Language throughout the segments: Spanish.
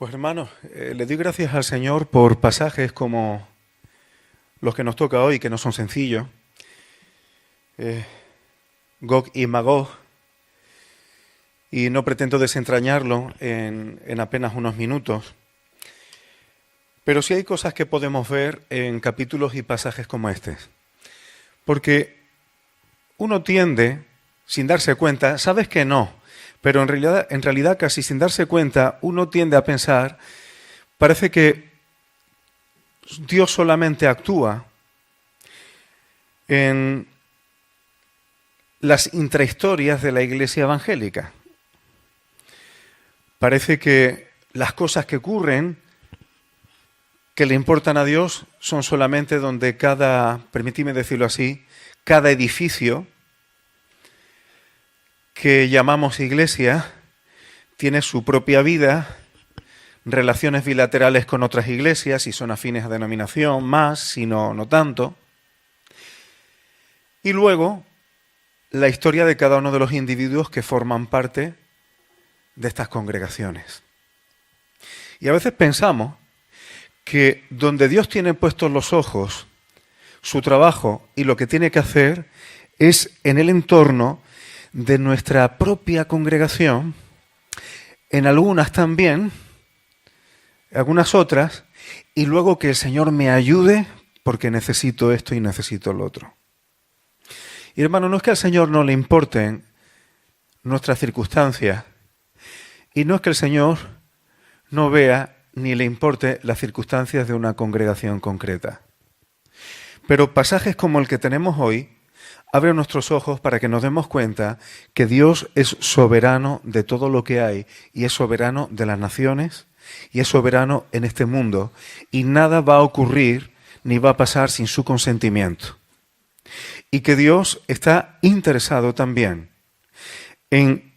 Pues hermanos, le doy gracias al Señor por pasajes como los que nos toca hoy, que no son sencillos. Gog y Magog, y no pretendo desentrañarlo en apenas unos minutos. Pero sí hay cosas que podemos ver en capítulos y pasajes como este. Porque uno tiende, sin darse cuenta, sabes que no, pero en realidad casi sin darse cuenta, uno tiende a pensar, parece que Dios solamente actúa en las intrahistorias de la iglesia evangélica. Parece que las cosas que ocurren, que le importan a Dios, son solamente donde permitidme decirlo así, cada edificio que llamamos iglesia tiene su propia vida, relaciones bilaterales con otras iglesias, si son afines a denominación, más, si no, no tanto. Y luego, la historia de cada uno de los individuos que forman parte de estas congregaciones. Y a veces pensamos que donde Dios tiene puestos los ojos, su trabajo y lo que tiene que hacer es en el entorno de nuestra propia congregación, en algunas también, algunas otras, y luego que el Señor me ayude porque necesito esto y necesito lo otro. Y hermano, no es que al Señor no le importen nuestras circunstancias, y no es que el Señor no vea ni le importe las circunstancias de una congregación concreta. Pero pasajes como el que tenemos hoy abren nuestros ojos para que nos demos cuenta que Dios es soberano de todo lo que hay y es soberano de las naciones y es soberano en este mundo y nada va a ocurrir ni va a pasar sin su consentimiento. Y que Dios está interesado también en,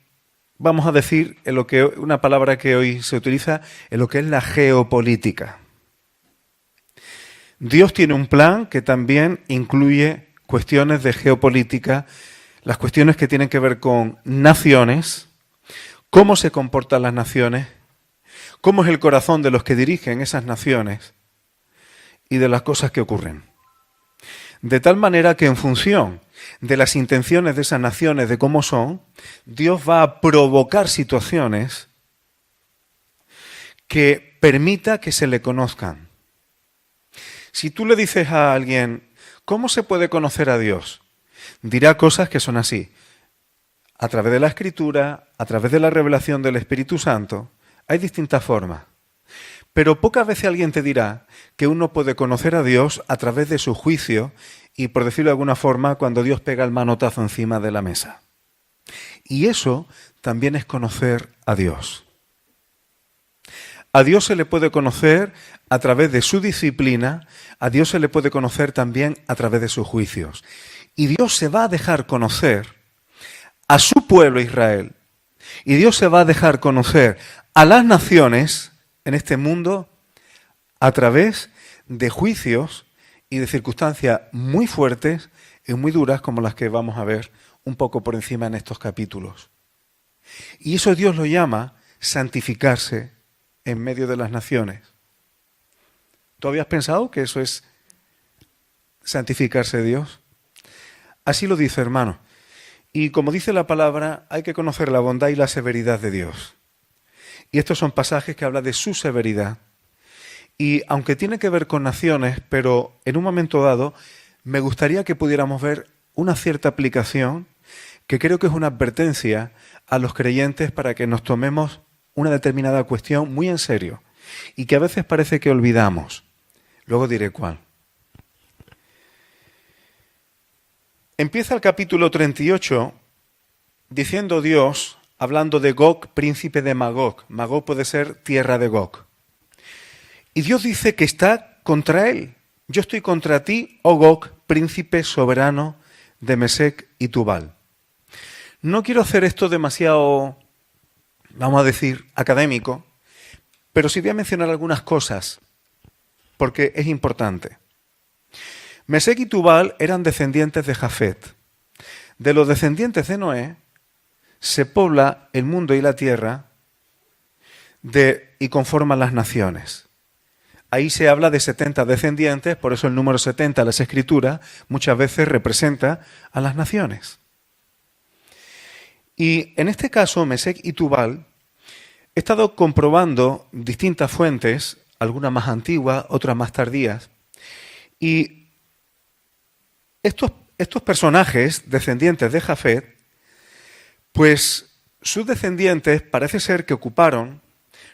vamos a decir, en lo que una palabra que hoy se utiliza, en lo que es la geopolítica. Dios tiene un plan que también incluye cuestiones de geopolítica, las cuestiones que tienen que ver con naciones, cómo se comportan las naciones, cómo es el corazón de los que dirigen esas naciones y de las cosas que ocurren. De tal manera que en función de las intenciones de esas naciones, de cómo son, Dios va a provocar situaciones que permita que se le conozcan. Si tú le dices a alguien, ¿cómo se puede conocer a Dios? Dirá cosas que son así. A través de la Escritura, a través de la revelación del Espíritu Santo, hay distintas formas. Pero pocas veces alguien te dirá que uno puede conocer a Dios a través de su juicio y, por decirlo de alguna forma, cuando Dios pega el manotazo encima de la mesa. Y eso también es conocer a Dios. A Dios se le puede conocer a través de su disciplina, a Dios se le puede conocer también a través de sus juicios. Y Dios se va a dejar conocer a su pueblo Israel. Y Dios se va a dejar conocer a las naciones en este mundo a través de juicios y de circunstancias muy fuertes y muy duras como las que vamos a ver un poco por encima en estos capítulos. Y eso Dios lo llama santificarse en medio de las naciones. ¿Tú habías pensado que eso es santificarse Dios? Así lo dice, hermano. Y como dice la palabra, hay que conocer la bondad y la severidad de Dios. Y estos son pasajes que hablan de su severidad. Y aunque tiene que ver con naciones, pero en un momento dado, me gustaría que pudiéramos ver una cierta aplicación que creo que es una advertencia a los creyentes para que nos tomemos una determinada cuestión muy en serio y que a veces parece que olvidamos. Luego diré cuál. Empieza el capítulo 38 diciendo Dios, hablando de Gog, príncipe de Magog. Magog puede ser tierra de Gog. Y Dios dice que está contra él. Yo estoy contra ti, oh Gog, príncipe soberano de Mesec y Tubal. No quiero hacer esto demasiado, vamos a decir, académico, pero sí voy a mencionar algunas cosas, porque es importante. Mesec y Tubal eran descendientes de Jafet. De los descendientes de Noé se pobla el mundo y la tierra de y conforman las naciones. Ahí se habla de 70 descendientes, por eso el número 70 en las Escrituras muchas veces representa a las naciones. Y en este caso, Mesec y Tubal, he estado comprobando distintas fuentes, algunas más antiguas, otras más tardías, y estos personajes descendientes de Jafet, pues sus descendientes parece ser que ocuparon,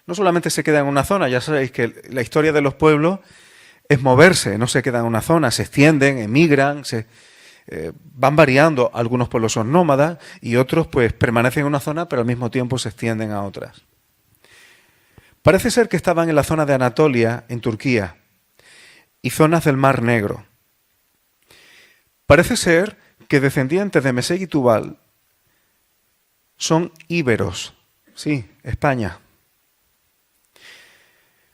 no solamente se quedan en una zona, ya sabéis que la historia de los pueblos es moverse, no se quedan en una zona, se extienden, emigran, van variando, algunos pueblos son nómadas y otros pues permanecen en una zona pero al mismo tiempo se extienden a otras. Parece ser que estaban en la zona de Anatolia, en Turquía, y zonas del Mar Negro. Parece ser que descendientes de Mesec y Tubal son íberos, sí, España.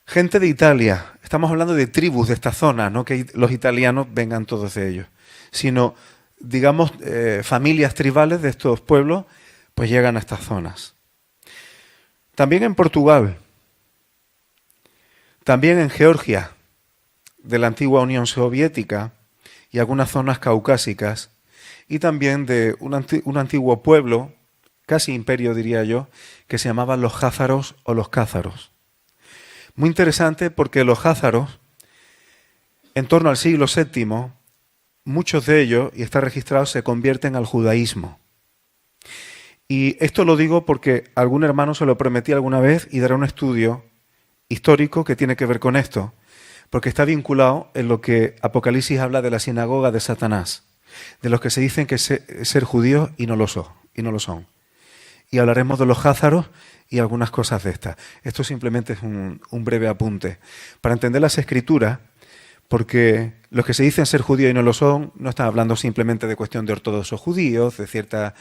Gente de Italia, estamos hablando de tribus de esta zona, no que los italianos vengan todos de ellos, sino, digamos, familias tribales de estos pueblos, pues llegan a estas zonas. También en Portugal, también en Georgia, de la antigua Unión Soviética, y algunas zonas caucásicas, y también de un antiguo pueblo, casi imperio diría yo, que se llamaban los jázaros o los cázaros. Muy interesante porque los jázaros, en torno al siglo VII, muchos de ellos, y está registrado, se convierten al judaísmo. Y esto lo digo porque a algún hermano se lo prometí alguna vez y dará un estudio histórico que tiene que ver con esto, porque está vinculado en lo que Apocalipsis habla de la sinagoga de Satanás, de los que se dicen que ser judíos y no lo son. Y hablaremos de los jázaros y algunas cosas de estas. Esto simplemente es un breve apunte para entender las Escrituras, porque los que se dicen ser judíos y no lo son, no están hablando simplemente de cuestión de ortodoxos judíos, de ciertas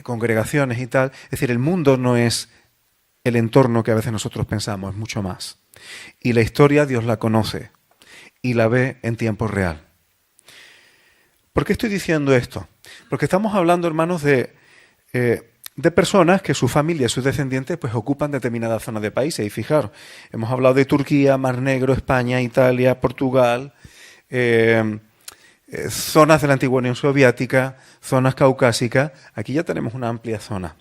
congregaciones y tal. Es decir, el mundo no es el entorno que a veces nosotros pensamos, es mucho más. Y la historia Dios la conoce y la ve en tiempo real. ¿Por qué estoy diciendo esto? Porque estamos hablando, hermanos, de personas que su familia, sus descendientes, pues ocupan determinadas zonas de países. Y fijaros, hemos hablado de Turquía, Mar Negro, España, Italia, Portugal, zonas de la antigua Unión Soviética, zonas caucásicas. Aquí ya tenemos una amplia zona.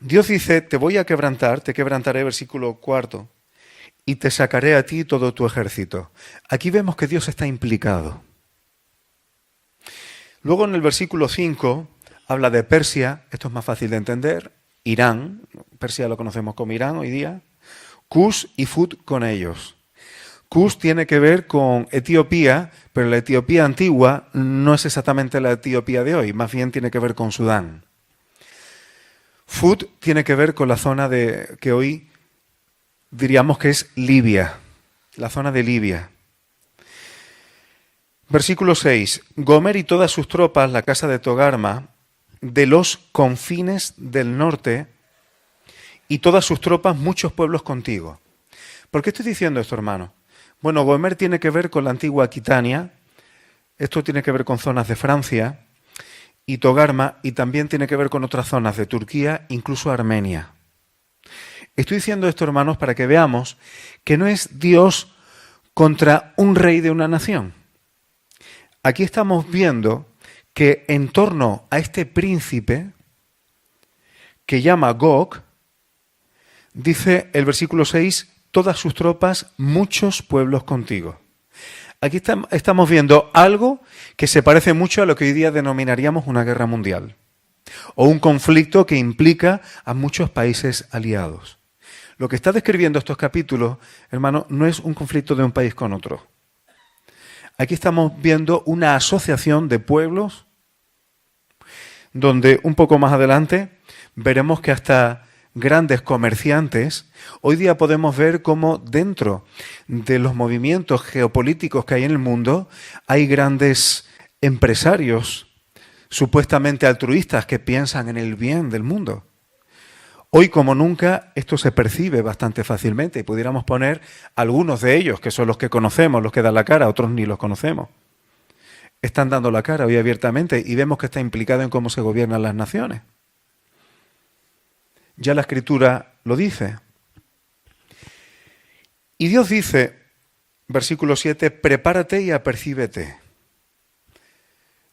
Dios dice, te voy a quebrantar, te quebrantaré, versículo 4, y te sacaré a ti todo tu ejército. Aquí vemos que Dios está implicado. Luego en el versículo 5 habla de Persia, esto es más fácil de entender, Irán, Persia lo conocemos como Irán hoy día, Cus y Fut con ellos. Cus tiene que ver con Etiopía, pero la Etiopía antigua no es exactamente la Etiopía de hoy, más bien tiene que ver con Sudán. Fut tiene que ver con la zona que hoy diríamos que es Libia, la zona de Libia. Versículo 6. Gomer y todas sus tropas, la casa de Togarma, de los confines del norte, y todas sus tropas, muchos pueblos contigo. ¿Por qué estoy diciendo esto, hermano? Bueno, Gomer tiene que ver con la antigua Aquitania, esto tiene que ver con zonas de Francia, y Togarma, y también tiene que ver con otras zonas de Turquía, incluso Armenia. Estoy diciendo esto, hermanos, para que veamos que no es Dios contra un rey de una nación. Aquí estamos viendo que en torno a este príncipe, que llama Gog, dice el versículo 6, todas sus tropas, muchos pueblos contigo. Aquí estamos viendo algo que se parece mucho a lo que hoy día denominaríamos una guerra mundial o un conflicto que implica a muchos países aliados. Lo que está describiendo estos capítulos, hermano, no es un conflicto de un país con otro. Aquí estamos viendo una asociación de pueblos donde un poco más adelante veremos que hasta grandes comerciantes, hoy día podemos ver cómo dentro de los movimientos geopolíticos que hay en el mundo hay grandes empresarios supuestamente altruistas que piensan en el bien del mundo. Hoy como nunca esto se percibe bastante fácilmente y pudiéramos poner algunos de ellos, que son los que conocemos, los que dan la cara, otros ni los conocemos. Están dando la cara hoy abiertamente y vemos que está implicado en cómo se gobiernan las naciones. Ya la Escritura lo dice. Y Dios dice, versículo 7, prepárate y apercíbete.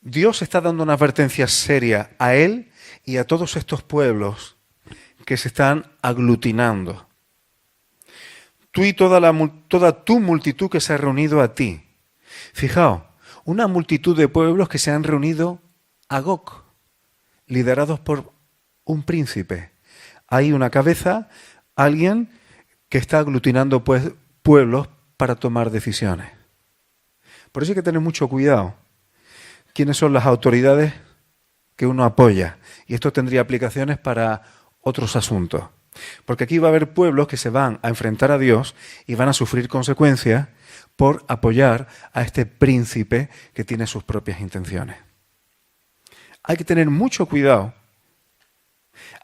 Dios está dando una advertencia seria a él y a todos estos pueblos que se están aglutinando. Tú y toda tu multitud que se ha reunido a ti. Fijaos, una multitud de pueblos que se han reunido a Gog, liderados por un príncipe. Hay una cabeza, alguien que está aglutinando pueblos para tomar decisiones. Por eso hay que tener mucho cuidado. ¿Quiénes son las autoridades que uno apoya? Y esto tendría aplicaciones para otros asuntos. Porque aquí va a haber pueblos que se van a enfrentar a Dios y van a sufrir consecuencias por apoyar a este príncipe que tiene sus propias intenciones. Hay que tener mucho cuidado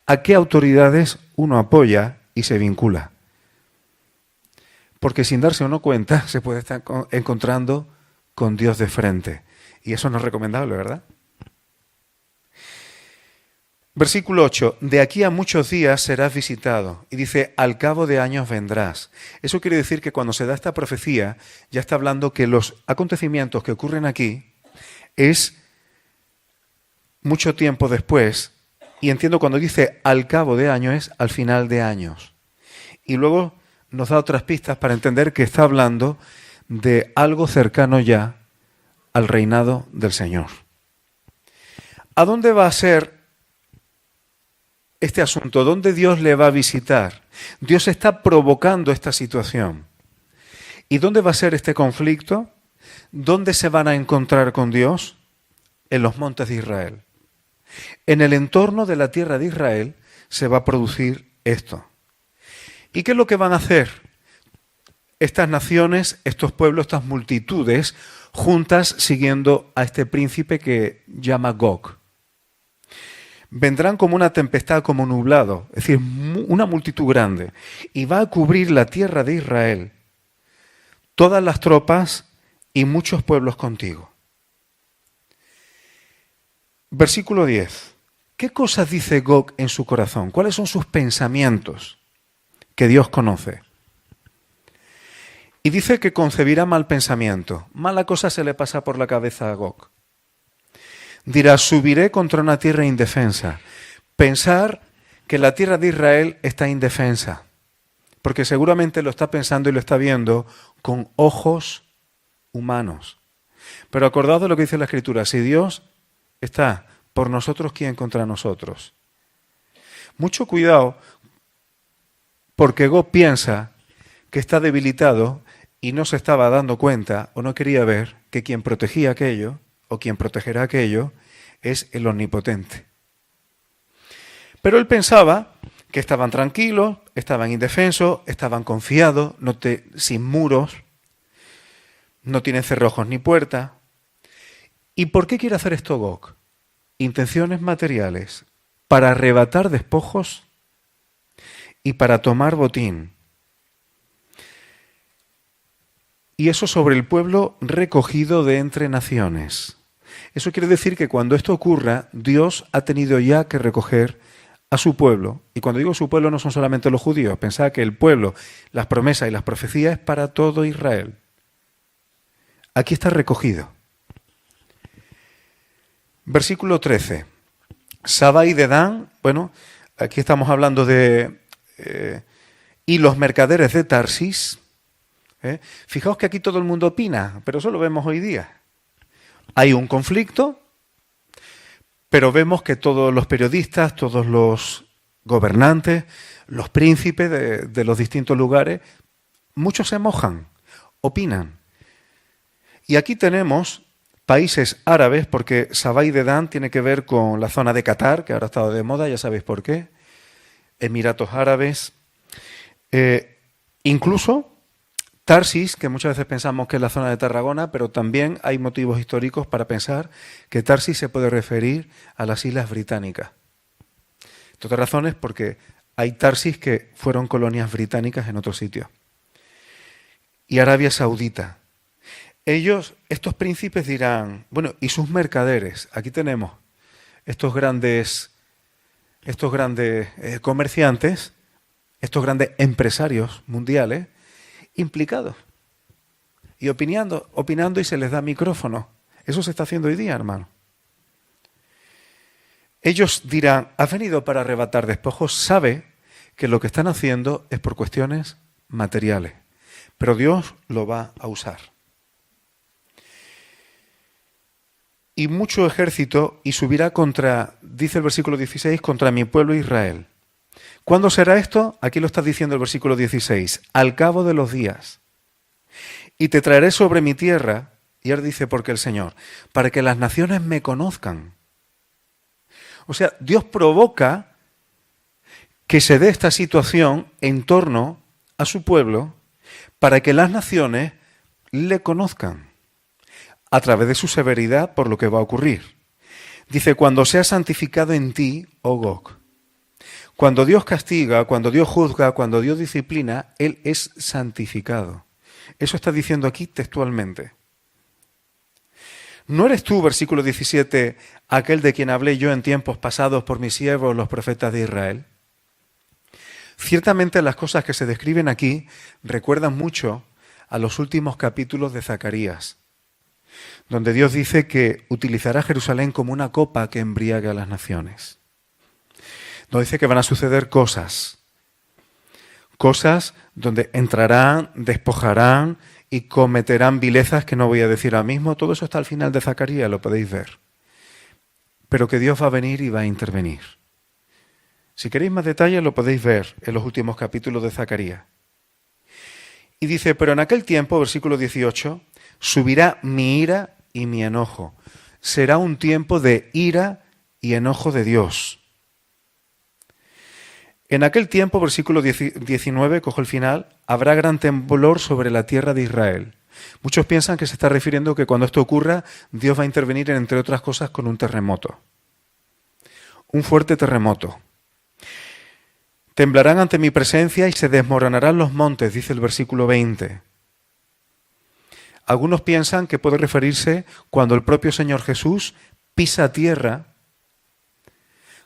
a qué autoridades uno apoya y se vincula. Porque sin darse uno cuenta se puede estar encontrando con Dios de frente. Y eso no es recomendable, ¿verdad? Versículo 8. De aquí a muchos días serás visitado. Y dice, al cabo de años vendrás. Eso quiere decir que cuando se da esta profecía, ya está hablando que los acontecimientos que ocurren aquí es mucho tiempo después. Y entiendo cuando dice al cabo de años es al final de años. Y luego nos da otras pistas para entender que está hablando de algo cercano ya al reinado del Señor. ¿A dónde va a ser este asunto? ¿Dónde Dios le va a visitar? Dios está provocando esta situación. ¿Y dónde va a ser este conflicto? ¿Dónde se van a encontrar con Dios? En los montes de Israel. En el entorno de la tierra de Israel se va a producir esto. ¿Y qué es lo que van a hacer estas naciones, estos pueblos, estas multitudes, juntas siguiendo a este príncipe que llama Gog? Vendrán como una tempestad, como nublado, es decir, una multitud grande, y va a cubrir la tierra de Israel, todas las tropas y muchos pueblos contigo. Versículo 10. ¿Qué cosas dice Gog en su corazón? ¿Cuáles son sus pensamientos que Dios conoce? Y dice que concebirá mal pensamiento. Mala cosa se le pasa por la cabeza a Gog. Dirá, subiré contra una tierra indefensa. Pensar que la tierra de Israel está indefensa. Porque seguramente lo está pensando y lo está viendo con ojos humanos. Pero acordaos de lo que dice la Escritura. Si Dios está por nosotros, ¿quién contra nosotros? Mucho cuidado, porque Gog piensa que está debilitado y no se estaba dando cuenta o no quería ver que quien protegía aquello o quien protegerá aquello es el Omnipotente. Pero él pensaba que estaban tranquilos, estaban indefensos, estaban confiados, sin muros, no tienen cerrojos ni puertas. ¿Y por qué quiere hacer esto Gog? Intenciones materiales, para arrebatar despojos y para tomar botín. Y eso sobre el pueblo recogido de entre naciones. Eso quiere decir que cuando esto ocurra, Dios ha tenido ya que recoger a su pueblo. Y cuando digo su pueblo no son solamente los judíos. Pensad que el pueblo, las promesas y las profecías es para todo Israel. Aquí está recogido. Versículo 13. Saba y Dedán, bueno, aquí estamos hablando de... y los mercaderes de Tarsis. Fijaos que aquí todo el mundo opina, pero eso lo vemos hoy día. Hay un conflicto, pero vemos que todos los periodistas, todos los gobernantes, los príncipes de los distintos lugares, muchos se mojan, opinan. Y aquí tenemos países árabes, porque Sabá y Dedán tiene que ver con la zona de Qatar, que ahora ha estado de moda, ya sabéis por qué, Emiratos Árabes, incluso Tarsis, que muchas veces pensamos que es la zona de Tarragona, pero también hay motivos históricos para pensar que Tarsis se puede referir a las Islas Británicas. Entre otras razones porque hay Tarsis que fueron colonias británicas en otros sitios. Y Arabia Saudita. Ellos, estos príncipes dirán, bueno, ¿y sus mercaderes? Aquí tenemos estos grandes comerciantes, estos grandes empresarios mundiales, implicados. Y opinando y se les da micrófono. Eso se está haciendo hoy día, hermano. Ellos dirán, has venido para arrebatar despojos, sabe que lo que están haciendo es por cuestiones materiales, pero Dios lo va a usar. Y mucho ejército y subirá contra, dice el versículo 16, contra mi pueblo Israel. ¿Cuándo será esto? Aquí lo está diciendo el versículo 16, al cabo de los días. Y te traeré sobre mi tierra, y ahora dice, porque el Señor, para que las naciones me conozcan. O sea, Dios provoca que se dé esta situación en torno a su pueblo para que las naciones le conozcan a través de su severidad por lo que va a ocurrir. Dice, cuando sea santificado en ti, oh Gog. Cuando Dios castiga, cuando Dios juzga, cuando Dios disciplina, Él es santificado. Eso está diciendo aquí textualmente. ¿No eres tú, versículo 17, aquel de quien hablé yo en tiempos pasados por mis siervos, los profetas de Israel? Ciertamente las cosas que se describen aquí recuerdan mucho a los últimos capítulos de Zacarías, donde Dios dice que utilizará Jerusalén como una copa que embriaga a las naciones. Nos dice que van a suceder cosas donde entrarán, despojarán y cometerán vilezas que no voy a decir ahora mismo. Todo eso está al final de Zacarías, lo podéis ver. Pero que Dios va a venir y va a intervenir. Si queréis más detalles lo podéis ver en los últimos capítulos de Zacarías. Y dice, pero en aquel tiempo, versículo 18, subirá mi ira y mi enojo. Será un tiempo de ira y enojo de Dios. En aquel tiempo, versículo 19, cojo el final, habrá gran temblor sobre la tierra de Israel. Muchos piensan que se está refiriendo que cuando esto ocurra, Dios va a intervenir, entre otras cosas, con un terremoto. Un fuerte terremoto. Temblarán ante mi presencia y se desmoronarán los montes, dice el versículo 20. Algunos piensan que puede referirse cuando el propio Señor Jesús pisa tierra,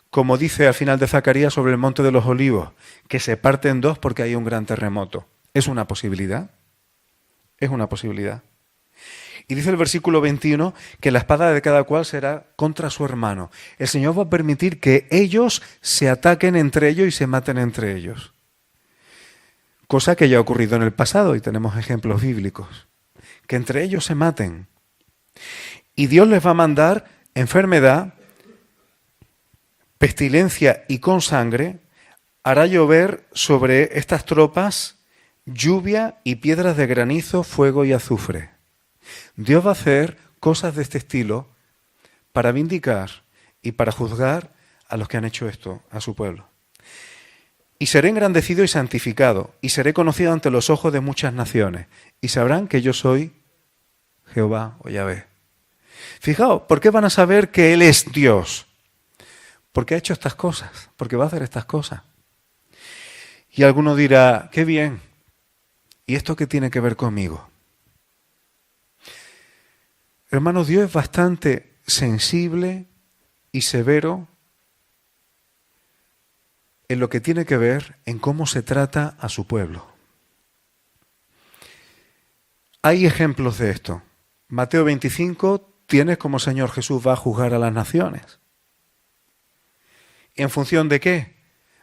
como dice al final de Zacarías sobre el Monte de los Olivos, que se parte en dos porque hay un gran terremoto. ¿Es una posibilidad? Es una posibilidad. Y dice el versículo 21 que la espada de cada cual será contra su hermano. El Señor va a permitir que ellos se ataquen entre ellos y se maten entre ellos. Cosa que ya ha ocurrido en el pasado y tenemos ejemplos bíblicos. Que entre ellos se maten. Y Dios les va a mandar enfermedad, pestilencia y con sangre, hará llover sobre estas tropas lluvia y piedras de granizo, fuego y azufre. Dios va a hacer cosas de este estilo para vindicar y para juzgar a los que han hecho esto a su pueblo. Y seré engrandecido y santificado, y seré conocido ante los ojos de muchas naciones, y sabrán que yo soy Jehová o Yahvé. Fijaos, ¿por qué van a saber que Él es Dios? Porque ha hecho estas cosas, porque va a hacer estas cosas. Y alguno dirá, qué bien, ¿y esto qué tiene que ver conmigo? Hermanos, Dios es bastante sensible y severo en lo que tiene que ver en cómo se trata a su pueblo. Hay ejemplos de esto. Mateo 25, tienes como Señor Jesús va a juzgar a las naciones. ¿En función de qué?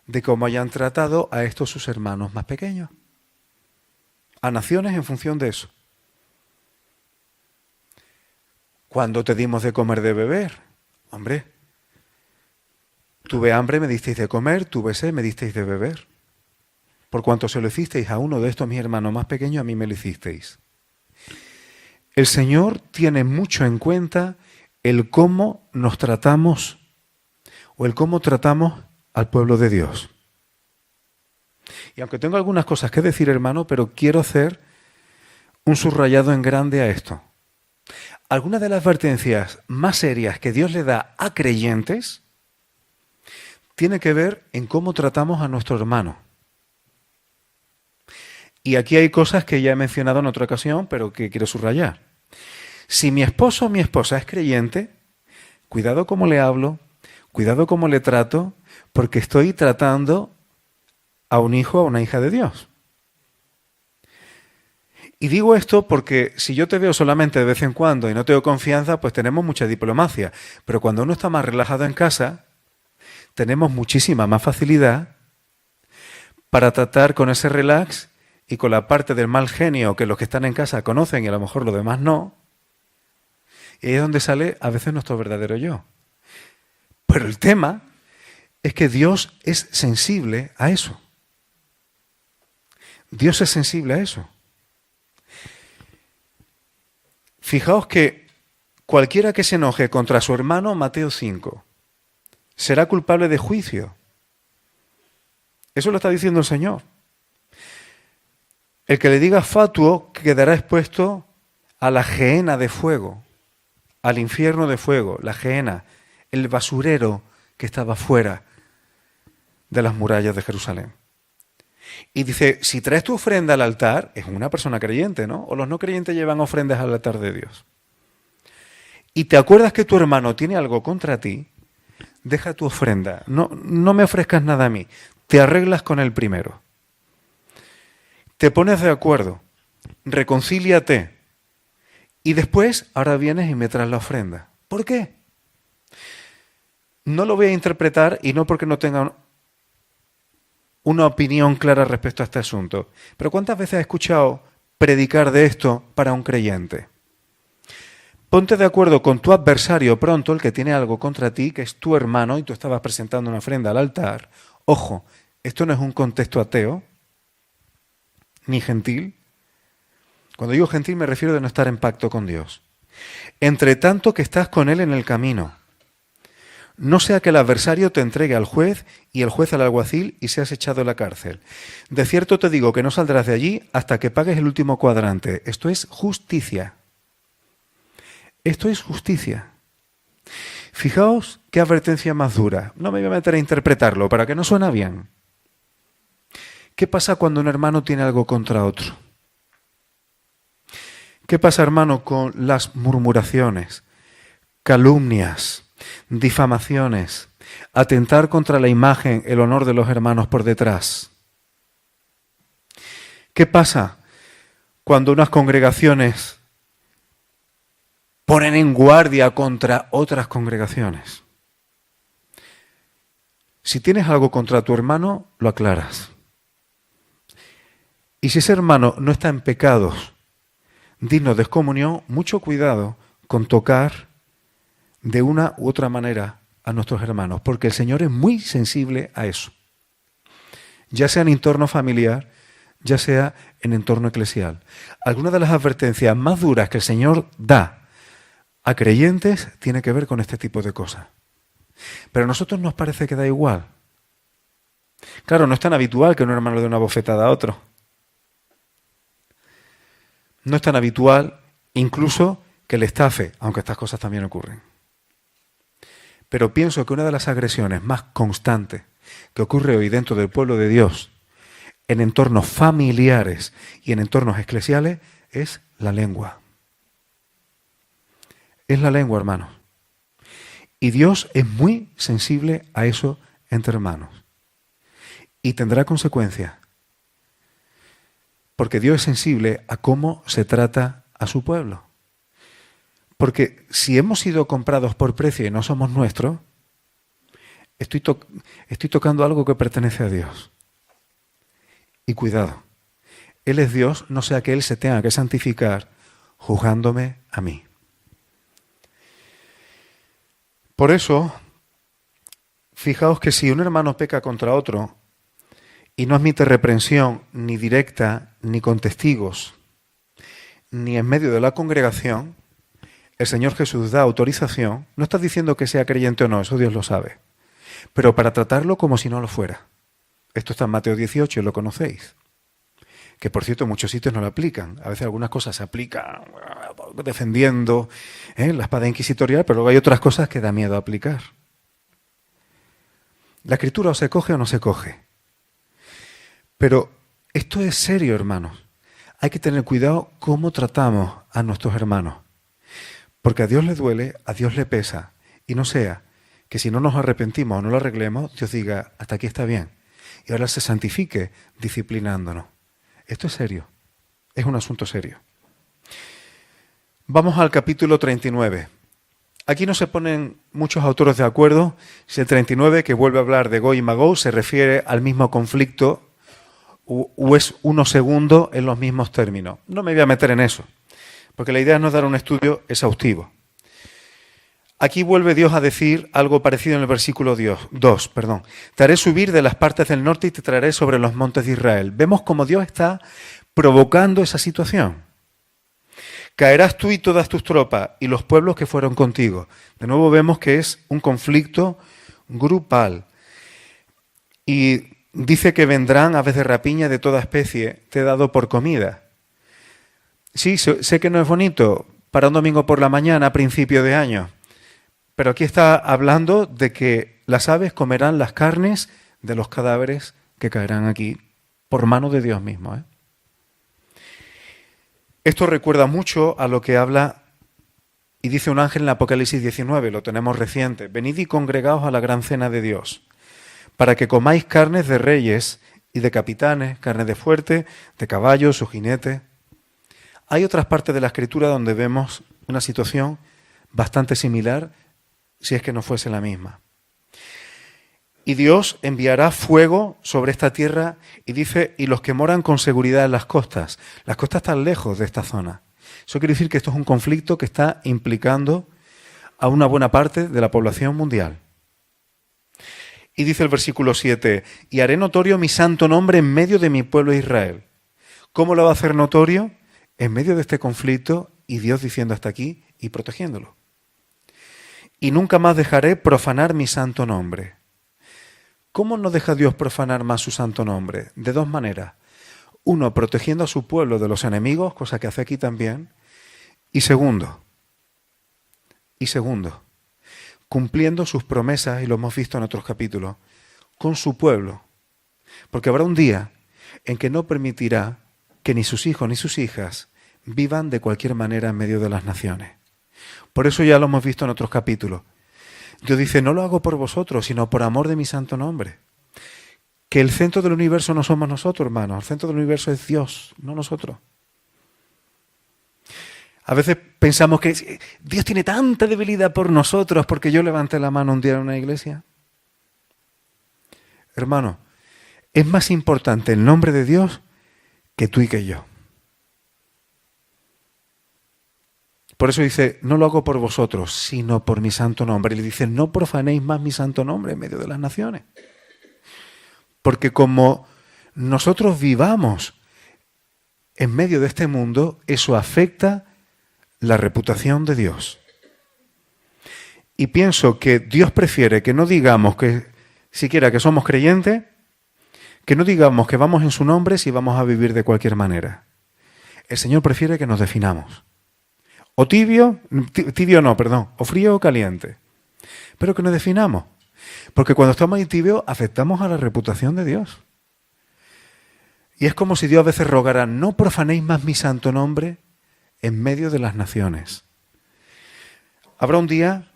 De cómo hayan tratado a estos sus hermanos más pequeños. A naciones en función de eso. ¿Cuándo te dimos de comer, de beber? Hombre, tuve hambre, me disteis de comer, tuve sed, me disteis de beber. Por cuanto se lo hicisteis a uno de estos mis hermanos más pequeños, a mí me lo hicisteis. El Señor tiene mucho en cuenta el cómo nos tratamos o el cómo tratamos al pueblo de Dios. Y aunque tengo algunas cosas que decir, hermano, pero quiero hacer un subrayado en grande a esto. Algunas de las advertencias más serias que Dios le da a creyentes tiene que ver en cómo tratamos a nuestro hermano. Y aquí hay cosas que ya he mencionado en otra ocasión, pero que quiero subrayar. Si mi esposo o mi esposa es creyente, cuidado cómo le hablo, cuidado cómo le trato, porque estoy tratando a un hijo o a una hija de Dios. Y digo esto porque si yo te veo solamente de vez en cuando y no tengo confianza, pues tenemos mucha diplomacia. Pero cuando uno está más relajado en casa, tenemos muchísima más facilidad para tratar con ese relax y con la parte del mal genio que los que están en casa conocen y a lo mejor los demás no. Y ahí es donde sale a veces nuestro verdadero yo. Pero el tema es que Dios es sensible a eso. Dios es sensible a eso. Fijaos que cualquiera que se enoje contra su hermano, Mateo 5, será culpable de juicio. Eso lo está diciendo el Señor. El que le diga fatuo quedará expuesto a la gehenna de fuego, al infierno de fuego, la gehenna, el basurero que estaba fuera de las murallas de Jerusalén. Y dice, si traes tu ofrenda al altar, es una persona creyente, ¿no? O los no creyentes llevan ofrendas al altar de Dios. Y te acuerdas que tu hermano tiene algo contra ti, deja tu ofrenda. No me ofrezcas nada a mí. Te arreglas con el primero. Te pones de acuerdo. Reconcíliate. Y después, ahora vienes y me traes la ofrenda. ¿Por qué? No lo voy a interpretar y no porque no tenga una opinión clara respecto a este asunto. Pero ¿cuántas veces has escuchado predicar de esto para un creyente? Ponte de acuerdo con tu adversario pronto, el que tiene algo contra ti, que es tu hermano, y tú estabas presentando una ofrenda al altar. Ojo, esto no es un contexto ateo, ni gentil. Cuando digo gentil me refiero de no estar en pacto con Dios. Entre tanto que estás con Él en el camino. No sea que el adversario te entregue al juez y el juez al alguacil y seas echado a la cárcel. De cierto te digo que no saldrás de allí hasta que pagues el último cuadrante. Esto es justicia. Esto es justicia. Fijaos qué advertencia más dura. No me voy a meter a interpretarlo para que no suena bien. ¿Qué pasa cuando un hermano tiene algo contra otro? ¿Qué pasa, hermano, con las murmuraciones, calumnias, difamaciones, atentar contra la imagen, el honor de los hermanos por detrás? ¿Qué pasa cuando unas congregaciones ponen en guardia contra otras congregaciones? Si tienes algo contra tu hermano, lo aclaras. Y si ese hermano no está en pecados dignos de excomunión, mucho cuidado con tocar de una u otra manera a nuestros hermanos, porque el Señor es muy sensible a eso. Ya sea en entorno familiar, ya sea en entorno eclesial. Algunas de las advertencias más duras que el Señor da a creyentes tiene que ver con este tipo de cosas. Pero a nosotros nos parece que da igual. Claro, no es tan habitual que un hermano le dé una bofetada a otro. No es tan habitual incluso que le estafe, aunque estas cosas también ocurren. Pero pienso que una de las agresiones más constantes que ocurre hoy dentro del pueblo de Dios, en entornos familiares y en entornos eclesiales, es la lengua. Es la lengua, hermanos. Y Dios es muy sensible a eso entre hermanos. Y tendrá consecuencias. Porque Dios es sensible a cómo se trata a su pueblo. Porque si hemos sido comprados por precio y no somos nuestros, estoy tocando algo que pertenece a Dios. Y cuidado, Él es Dios, no sea que Él se tenga que santificar juzgándome a mí. Por eso, fijaos que si un hermano peca contra otro y no admite reprensión ni directa, ni con testigos, ni en medio de la congregación, el Señor Jesús da autorización. No está diciendo que sea creyente o no, eso Dios lo sabe, pero para tratarlo como si no lo fuera. Esto está en Mateo 18, lo conocéis. Que por cierto en muchos sitios no lo aplican. A veces algunas cosas se aplican defendiendo la espada inquisitorial, pero luego hay otras cosas que da miedo aplicar. La Escritura o se coge o no se coge. Pero esto es serio, hermanos. Hay que tener cuidado cómo tratamos a nuestros hermanos. Porque a Dios le duele, a Dios le pesa. Y no sea que si no nos arrepentimos o no lo arreglemos, Dios diga, hasta aquí está bien. Y ahora se santifique disciplinándonos. Esto es serio. Es un asunto serio. Vamos al capítulo 39. Aquí no se ponen muchos autores de acuerdo si el 39, que vuelve a hablar de Gog y Magog, se refiere al mismo conflicto o es uno segundo en los mismos términos. No me voy a meter en eso, porque la idea es no dar un estudio exhaustivo. Aquí vuelve Dios a decir algo parecido en el versículo 2. Te haré subir de las partes del norte y te traeré sobre los montes de Israel. Vemos cómo Dios está provocando esa situación. Caerás tú y todas tus tropas y los pueblos que fueron contigo. De nuevo vemos que es un conflicto grupal. Y dice que vendrán aves de rapiña de toda especie, te he dado por comida. Sí, sé que no es bonito para un domingo por la mañana a principio de año, pero aquí está hablando de que las aves comerán las carnes de los cadáveres que caerán aquí por mano de Dios mismo. Esto recuerda mucho a lo que habla y dice un ángel en Apocalipsis 19, lo tenemos reciente. Venid y congregaos a la gran cena de Dios, para que comáis carnes de reyes y de capitanes, carne de fuerte, de caballos o jinetes. Hay otras partes de la Escritura donde vemos una situación bastante similar, si es que no fuese la misma. Y Dios enviará fuego sobre esta tierra y dice, y los que moran con seguridad en las costas. Las costas están lejos de esta zona. Eso quiere decir que esto es un conflicto que está implicando a una buena parte de la población mundial. Y dice el versículo 7, y haré notorio mi santo nombre en medio de mi pueblo Israel. ¿Cómo lo va a hacer notorio? En medio de este conflicto y Dios diciendo hasta aquí y protegiéndolo. Y nunca más dejaré profanar mi santo nombre. ¿Cómo no deja Dios profanar más su santo nombre? De dos maneras. Uno, protegiendo a su pueblo de los enemigos, cosa que hace aquí también. Y segundo, cumpliendo sus promesas, y lo hemos visto en otros capítulos, con su pueblo. Porque habrá un día en que no permitirá que ni sus hijos ni sus hijas vivan de cualquier manera en medio de las naciones. Por eso ya lo hemos visto en otros capítulos. Dios dice, no lo hago por vosotros, sino por amor de mi santo nombre. Que el centro del universo no somos nosotros, hermanos. El centro del universo es Dios, no nosotros. A veces pensamos que Dios tiene tanta debilidad por nosotros porque yo levanté la mano un día en una iglesia. Hermano, es más importante el nombre de Dios que tú y que yo. Por eso dice, no lo hago por vosotros, sino por mi santo nombre. Y le dice, no profanéis más mi santo nombre en medio de las naciones. Porque como nosotros vivamos en medio de este mundo, eso afecta la reputación de Dios. Y pienso que Dios prefiere que no digamos que siquiera que somos creyentes, que no digamos que vamos en su nombre si vamos a vivir de cualquier manera. El Señor prefiere que nos definamos. O o frío o caliente. Pero que nos definamos. Porque cuando estamos ahí tibios, afectamos a la reputación de Dios. Y es como si Dios a veces rogara, no profanéis más mi santo nombre en medio de las naciones. Habrá un día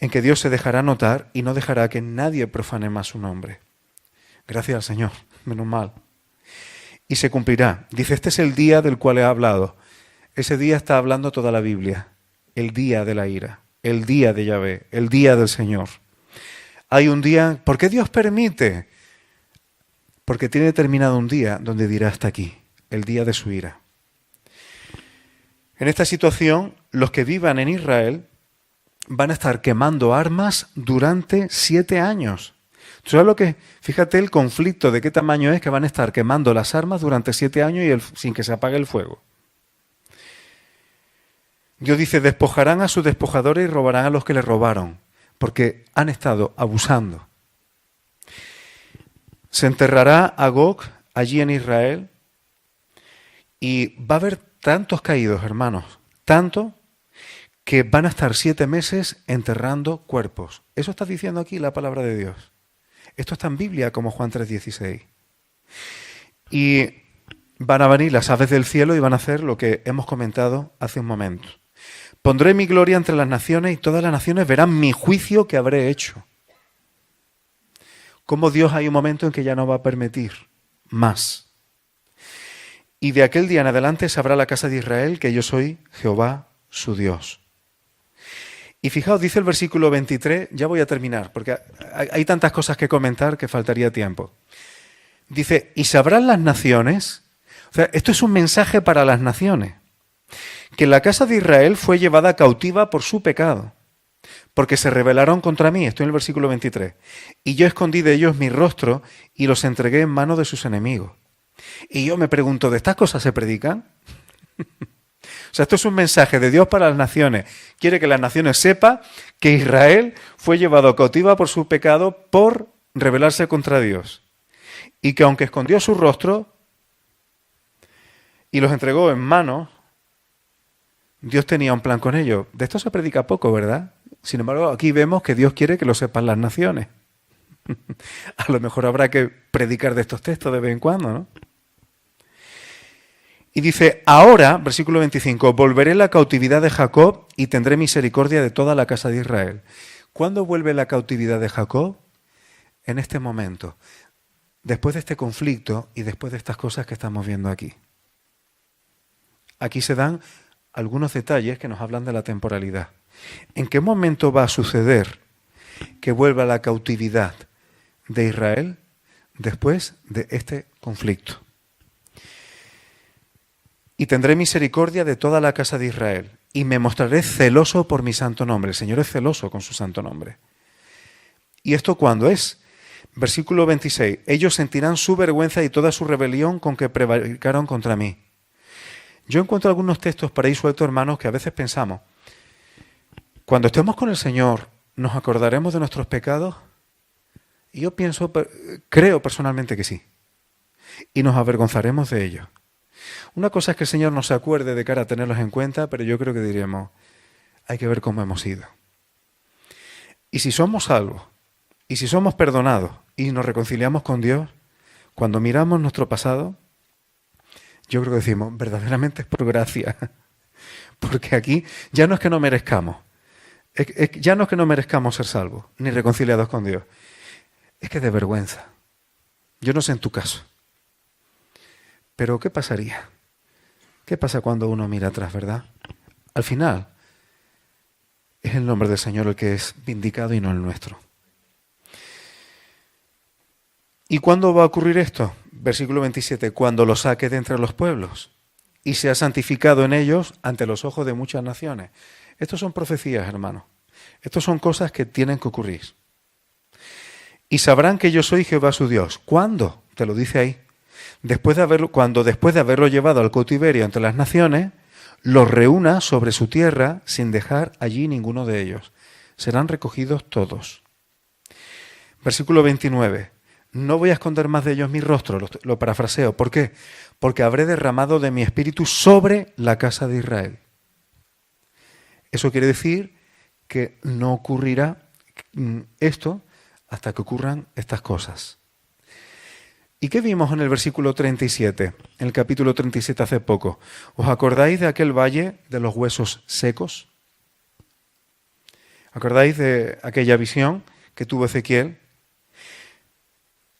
en que Dios se dejará notar y no dejará que nadie profane más su nombre. Gracias al Señor, menos mal. Y se cumplirá. Dice, este es el día del cual he hablado. Ese día está hablando toda la Biblia, el día de la ira, el día de Yahvé, el día del Señor. Hay un día, ¿por qué Dios permite? Porque tiene determinado un día donde dirá hasta aquí, el día de su ira. En esta situación, los que vivan en Israel van a estar quemando armas durante 7 años. ¿Tú sabes lo que? Fíjate el conflicto de qué tamaño es que van a estar quemando las armas durante 7 años sin que se apague el fuego. Dios dice, despojarán a sus despojadores y robarán a los que les robaron, porque han estado abusando. Se enterrará a Gog allí en Israel y va a haber tantos caídos, hermanos, tanto que van a estar 7 meses enterrando cuerpos. Eso está diciendo aquí la palabra de Dios. Esto está en Biblia como Juan 3:16. Y van a venir las aves del cielo y van a hacer lo que hemos comentado hace un momento. Pondré mi gloria entre las naciones y todas las naciones verán mi juicio que habré hecho. Como Dios hay un momento en que ya no va a permitir más. Y de aquel día en adelante sabrá la casa de Israel que yo soy Jehová su Dios. Y fijaos, dice el versículo 23, ya voy a terminar, porque hay tantas cosas que comentar que faltaría tiempo. Dice, y sabrán las naciones, o sea, esto es un mensaje para las naciones, que la casa de Israel fue llevada cautiva por su pecado, porque se rebelaron contra mí, estoy en el versículo 23, y yo escondí de ellos mi rostro y los entregué en manos de sus enemigos. Y yo me pregunto, ¿de estas cosas se predican? O sea, esto es un mensaje de Dios para las naciones. Quiere que las naciones sepan que Israel fue llevado cautiva por su pecado por rebelarse contra Dios. Y que aunque escondió su rostro y los entregó en manos, Dios tenía un plan con ellos. De esto se predica poco, ¿verdad? Sin embargo, aquí vemos que Dios quiere que lo sepan las naciones. A lo mejor habrá que predicar de estos textos de vez en cuando, ¿no? Y dice, ahora, versículo 25, volveré la cautividad de Jacob y tendré misericordia de toda la casa de Israel. ¿Cuándo vuelve la cautividad de Jacob? En este momento, después de este conflicto y después de estas cosas que estamos viendo aquí. Aquí se dan algunos detalles que nos hablan de la temporalidad. ¿En qué momento va a suceder que vuelva la cautividad de Israel? Después de este conflicto. Y tendré misericordia de toda la casa de Israel, y me mostraré celoso por mi santo nombre. El Señor es celoso con su santo nombre. ¿Y esto cuándo es? Versículo 26. Ellos sentirán su vergüenza y toda su rebelión con que prevaricaron contra mí. Yo encuentro algunos textos para ir sueltos, hermanos, que a veces pensamos, cuando estemos con el Señor, ¿nos acordaremos de nuestros pecados? Y yo creo personalmente que sí. Y nos avergonzaremos de ellos. Una cosa es que el Señor no se acuerde de cara a tenerlos en cuenta, pero yo creo que diríamos, hay que ver cómo hemos ido. Y si somos salvos, y si somos perdonados, y nos reconciliamos con Dios, cuando miramos nuestro pasado, yo creo que decimos, verdaderamente es por gracia. Porque aquí ya no es que no merezcamos, ya no es que no merezcamos ser salvos, ni reconciliados con Dios. Es que es de vergüenza. Yo no sé en tu caso. Pero ¿qué pasaría? ¿Qué pasa cuando uno mira atrás, verdad? Al final, es el nombre del Señor el que es vindicado y no el nuestro. ¿Y cuándo va a ocurrir esto? Versículo 27, cuando lo saque de entre los pueblos y sea santificado en ellos ante los ojos de muchas naciones. Estos son profecías, hermanos. Estos son cosas que tienen que ocurrir. Y sabrán que yo soy Jehová su Dios. ¿Cuándo? Te lo dice ahí. Después de haberlo llevado al cautiverio entre las naciones, los reúna sobre su tierra sin dejar allí ninguno de ellos. Serán recogidos todos. Versículo 29. No voy a esconder más de ellos mi rostro, lo parafraseo. ¿Por qué? Porque habré derramado de mi espíritu sobre la casa de Israel. Eso quiere decir que no ocurrirá esto hasta que ocurran estas cosas. ¿Y qué vimos en el versículo 37? En el capítulo 37 hace poco. ¿Os acordáis de aquel valle de los huesos secos? ¿Acordáis de aquella visión que tuvo Ezequiel?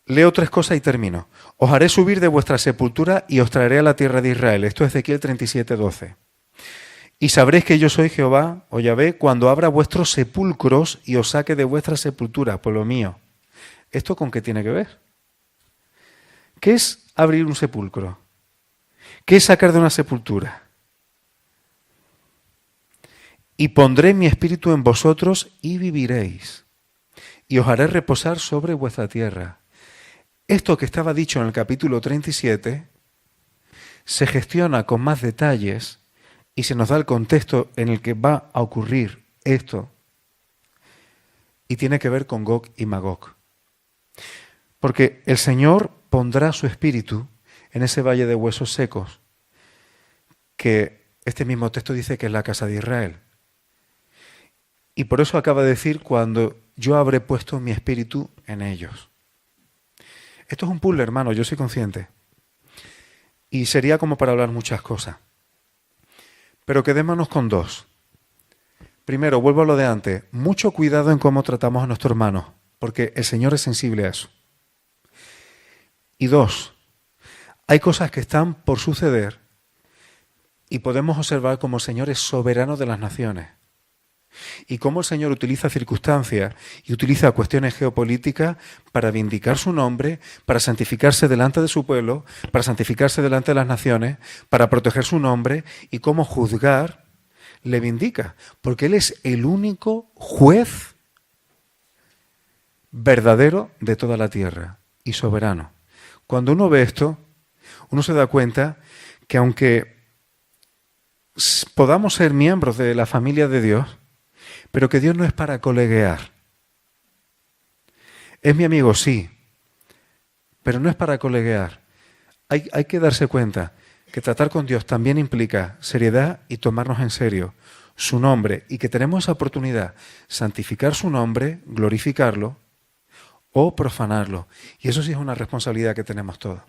Leo 3 cosas y termino. Os haré subir de vuestra sepultura y os traeré a la tierra de Israel. Esto es Ezequiel 37, 12. Y sabréis que yo soy Jehová, o Yahvé, cuando abra vuestros sepulcros y os saque de vuestra sepultura, pueblo mío. ¿Esto con qué tiene que ver? ¿Qué es abrir un sepulcro? ¿Qué es sacar de una sepultura? Y pondré mi espíritu en vosotros y viviréis, y os haré reposar sobre vuestra tierra. Esto que estaba dicho en el capítulo 37 se gestiona con más detalles y se nos da el contexto en el que va a ocurrir esto. Y tiene que ver con Gog y Magog. Porque el Señor pondrá su espíritu en ese valle de huesos secos, que este mismo texto dice que es la casa de Israel. Y por eso acaba de decir, cuando yo habré puesto mi espíritu en ellos. Esto es un puzzle, hermano, yo soy consciente. Y sería como para hablar muchas cosas. Pero quedémonos con 2. Primero, vuelvo a lo de antes. Mucho cuidado en cómo tratamos a nuestros hermanos, porque el Señor es sensible a eso. Y 2, Hay cosas que están por suceder y podemos observar cómo el Señor es soberano de las naciones y cómo el Señor utiliza circunstancias y utiliza cuestiones geopolíticas para vindicar su nombre, para santificarse delante de su pueblo, para santificarse delante de las naciones, para proteger su nombre y cómo juzgar le vindica, porque Él es el único juez verdadero de toda la tierra y soberano. Cuando uno ve esto, uno se da cuenta que aunque podamos ser miembros de la familia de Dios, pero que Dios no es para coleguear. Es mi amigo, sí, pero no es para coleguear. Hay que darse cuenta que tratar con Dios también implica seriedad y tomarnos en serio su nombre, y que tenemos esa oportunidad, santificar su nombre, glorificarlo o profanarlo. Y eso sí es una responsabilidad que tenemos todos.